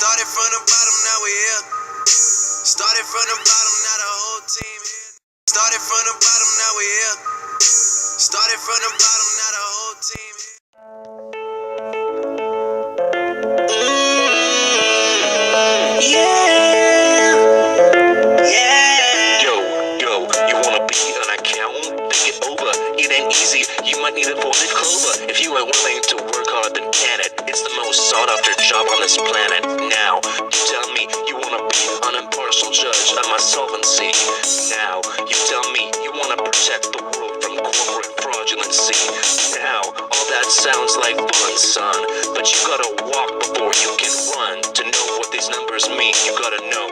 Started from the bottom, now we here. Started from the bottom, now the whole team here. Started from the bottom, now we here. Started from the bottom, now the whole team here. You wanna be an accountant? Think it over, it ain't easy, you might need a folded clover. If you ain't willing to work hard, then can it. It's the most sought after job on this planet. Now, you tell me you wanna be an impartial judge of my solvency. Now, you tell me you wanna protect the world from corporate fraudulency. Now, all that sounds like fun, son, but you gotta walk before you can run. To know what these numbers mean, you gotta know